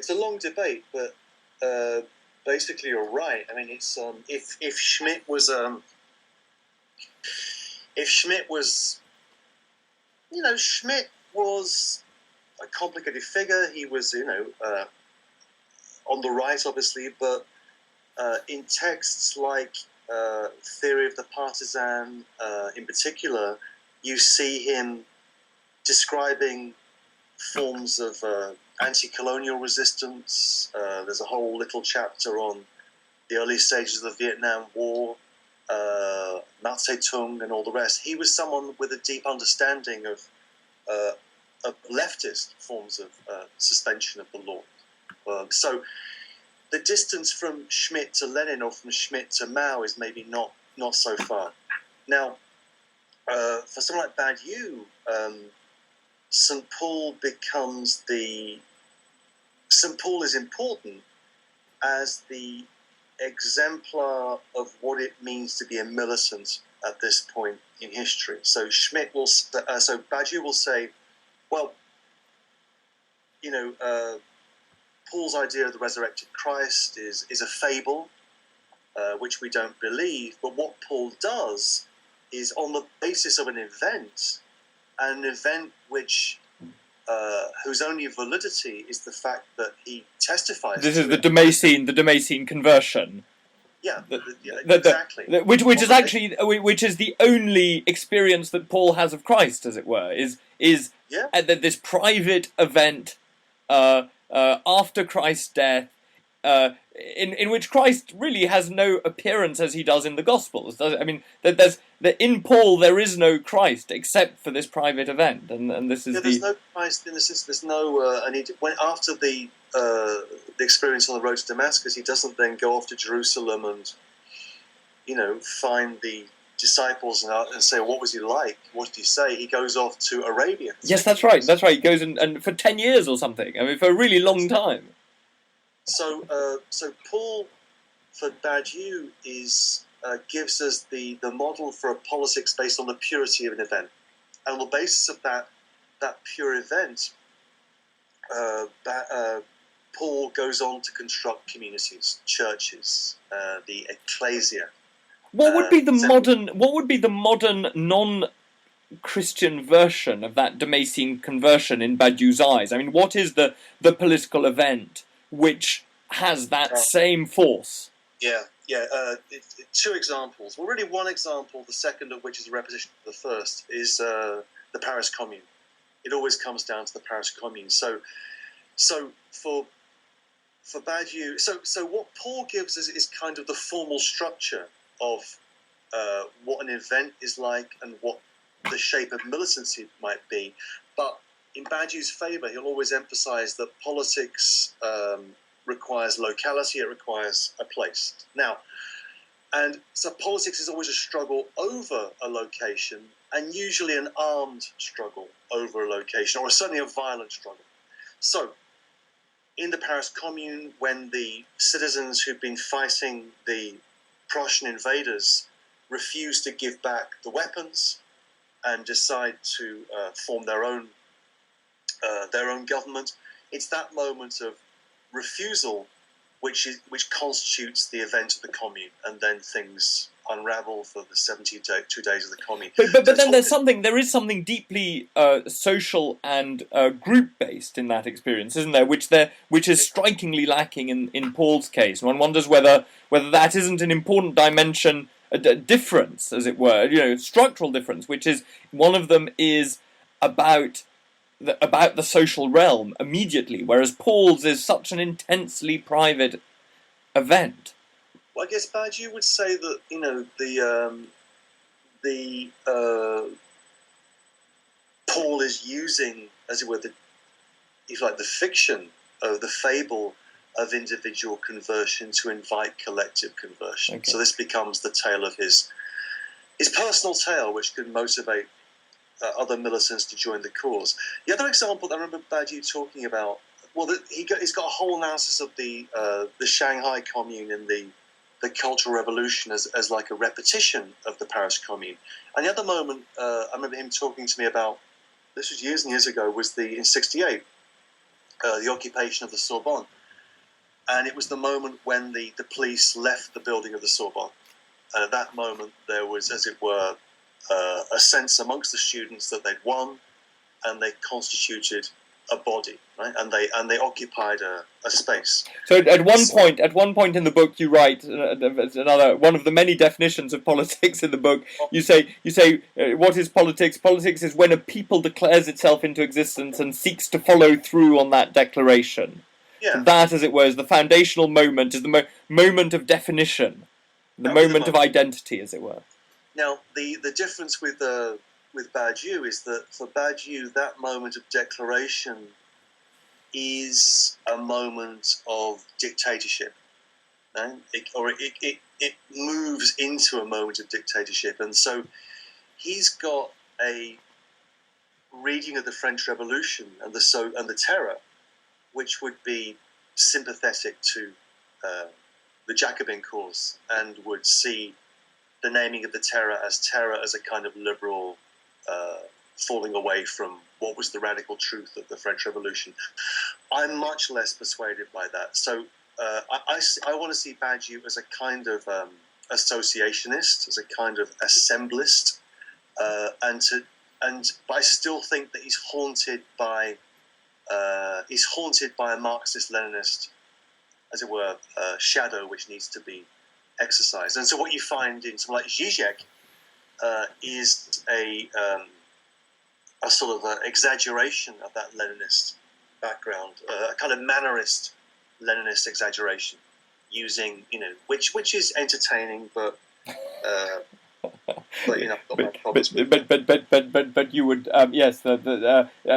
it's a long debate, but basically you're right. I mean, it's if Schmidt was Schmidt was a complicated figure. He was on the right, obviously, but in texts like Theory of the Partisan, in particular, you see him describing forms of anti-colonial resistance. There's a whole little chapter on the early stages of the Vietnam War, Mao Zedong and all the rest. He was someone with a deep understanding of leftist forms of suspension of the law. So the distance from Schmidt to Lenin or from Schmidt to Mao is maybe not so far. Now, for someone like Badiou, St. Paul is important as the exemplar of what it means to be a militant at this point in history. So Badiou will say, well, Paul's idea of the resurrected Christ is a fable, which we don't believe. But what Paul does is, on the basis of an event which whose only validity is the fact that he testifies. This is the Damascene conversion. Yeah, exactly. Which is the only experience that Paul has of Christ, as it were, is this private event after Christ's death, in which Christ really has no appearance as he does in the Gospels. I mean, in Paul there is no Christ except for this private event, and this is there's no Christ in the sense. There's no. After the experience on the road to Damascus, he doesn't then go off to Jerusalem and find the disciples and say, what was he like? What did he say? He goes off to Arabia. Yes, that's right. He goes and for 10 years or something. I mean, for a really long time. So Paul, for Badiou, gives us the model for a politics based on the purity of an event. And on the basis of that pure event, Paul goes on to construct communities, churches, the ecclesia. What would be the modern non-Christian version of that Damascene conversion in Badiou's eyes? I mean, what is the political event which has that same force? Two examples. Well, really one example, the second of which is a repetition of the first, is the Paris Commune. It always comes down to the Paris Commune. So for Badiou, so what Paul gives us is kind of the formal structure of what an event is like and what the shape of militancy might be. But in Badiou's favour, he'll always emphasise that politics requires locality, it requires a place. Now, and so politics is always a struggle over a location, and usually an armed struggle over a location, or certainly a violent struggle. So, in the Paris Commune, when the citizens who've been fighting the Prussian invaders refuse to give back the weapons and decide to form their own government, it's that moment of refusal which constitutes the event of the Commune, and then things unravel for the 72 days of the Commune. But then there is something deeply social and group based in that experience, isn't there? Which is strikingly lacking in Paul's case. One wonders whether that isn't an important dimension, a difference, as it were, structural difference. Which is one of them is about the social realm immediately, whereas Paul's is such an intensely private event. Well, I guess Badiou would say that Paul is using, as it were, the fiction of the fable of individual conversion to invite collective conversion. Okay. So this becomes the tale of his personal tale, which could motivate other militants to join the cause. The other example that I remember Badiou talking about, he's got a whole analysis of the Shanghai Commune and the Cultural Revolution as like a repetition of the Paris Commune. And the other moment I remember him talking to me about, this was years and years ago, was in '68, the occupation of the Sorbonne. And it was the moment when the police left the building of the Sorbonne. And at that moment, there was, as it were, a sense amongst the students that they'd won, and they constituted a body, right? And they occupied a space. So at one point in the book, you write another one of the many definitions of politics in the book. You say, what is politics? Politics is when a people declares itself into existence and seeks to follow through on that declaration. Yeah. So that, as it were, is the foundational moment, is the moment of definition, the moment of identity, as it were. Now, the difference with Badiou is that for Badiou, that moment of declaration is a moment of dictatorship, right? It moves into a moment of dictatorship, and so he's got a reading of the French Revolution and the Terror, which would be sympathetic to the Jacobin cause, and would see the naming of the terror as a kind of liberal falling away from what was the radical truth of the French Revolution. I'm much less persuaded by that. So I want to see Badiou as a kind of associationist, as a kind of assemblist, but I still think that he's haunted by a Marxist-Leninist, as it were, shadow which needs to be exercised. And so what you find in someone like Zizek is a sort of exaggeration of that Leninist background, a kind of mannerist Leninist exaggeration, using, which is entertaining, but but you would yes,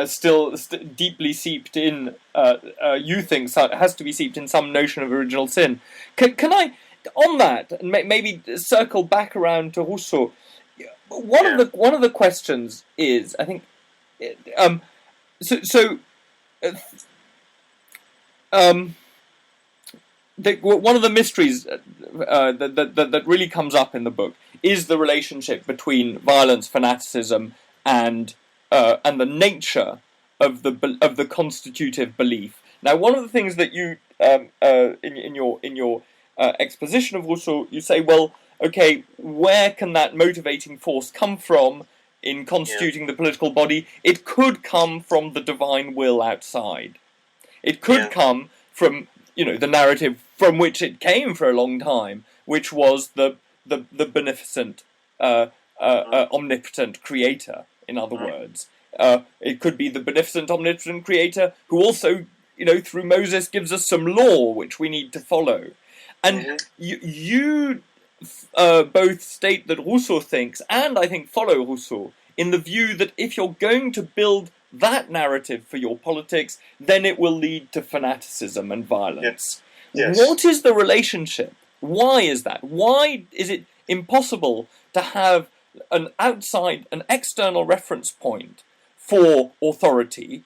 still deeply seeped in. You think it has to be seeped in some notion of original sin. Can I, on that, and maybe circle back around to Rousseau? One of the questions is, I think, one of the mysteries that really comes up in the book is the relationship between violence, fanaticism, and the nature of the constitutive belief. Now, one of the things that you in your exposition of Rousseau, you say, well, okay, where can that motivating force come from in constituting the political body? It could come from the divine will outside. It could come from the narrative from which it came for a long time, which was the beneficent, omnipotent creator, in other words. It could be the beneficent, omnipotent creator who also, through Moses gives us some law which we need to follow. And you both state that Rousseau thinks, and I think follow Rousseau, in the view that if you're going to build that narrative for your politics, then it will lead to fanaticism and violence. Yes. What is the relationship? Why is that? Why is it impossible to have an external reference point for authority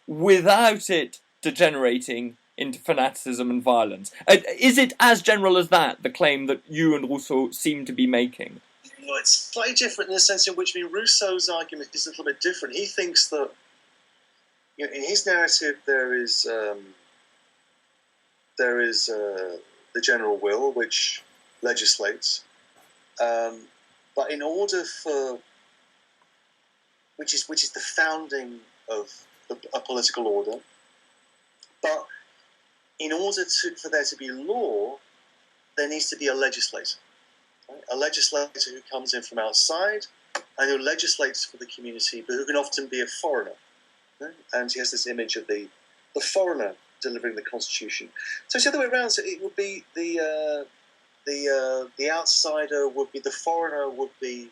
without it degenerating into fanaticism and violence? Is it as general as that, the claim that you and Rousseau seem to be making? It's slightly different in the sense in which, Rousseau's argument is a little bit different. He thinks that, in his narrative, there is the general will which legislates, but in order for which is the founding of a political order, but in order for there to be law, there needs to be a legislator. A legislator who comes in from outside and who legislates for the community, but who can often be a foreigner. Right? And he has this image of the foreigner delivering the constitution. So it's the other way around. So it would be the outsider would be the foreigner would be.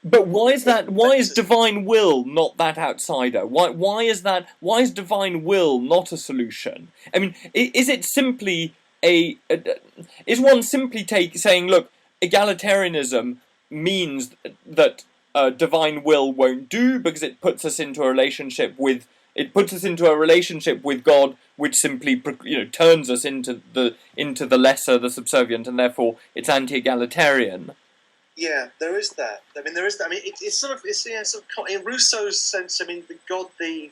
But why is that? Why is divine will not that outsider? Why is that? Why is divine will not a solution? I mean, is it simply is one simply saying, look, egalitarianism means that divine will won't do because it puts us into a relationship with God, which simply turns us into the lesser, the subservient, and therefore it's anti-egalitarian. Yeah, there is that. I mean, there is that. I mean, it's sort of in Rousseau's sense. I mean, the God, the